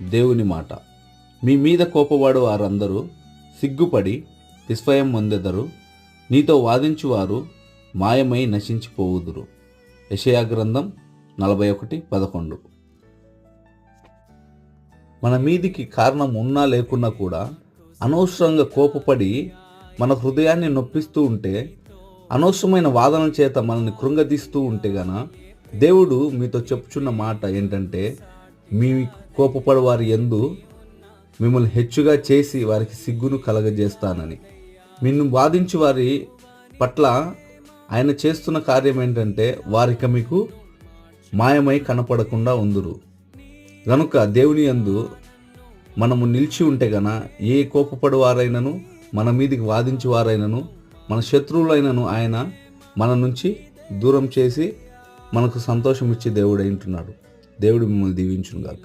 దేవుని మాట. మీ మీద కోపవాడు వారందరూ సిగ్గుపడి విస్మయం పొందెదరు. నీతో వాదించువారు మాయమై నశించిపోవుదురు. యెషయా గ్రంథం 41:11. మన మీదికి కారణం ఉన్నా లేకున్నా కూడా అనవసరంగా కోపపడి మన హృదయాన్ని నొప్పిస్తూ ఉంటే, అనవసరమైన వాదనల చేత మనల్ని కృంగదీస్తూ ఉంటే దేవుడు మీతో చెప్పుచున్న మాట ఏంటంటే, మీ కోపపడి వారి యందు మిమ్మల్ని హెచ్చుగా చేసి వారికి సిగ్గును కలగజేస్తానని. నిన్ను బాధించి వారి పట్ల ఆయన చేస్తున్న కార్యం ఏంటంటే, వారికి మీకు మాయమై కనపడకుండా ఉందురు. గనుక దేవుని యందు మనము నిలిచి ఉంటే ఏ కోపపడి వారైనను, మన మీదికి వాదించి వారైనను, మన శత్రువులైనను ఆయన మన నుంచి దూరం చేసి మనకు సంతోషం ఇచ్చే దేవుడు అయింటున్నాడు. దేవుడు మిమ్మల్ని దీవించును గాక.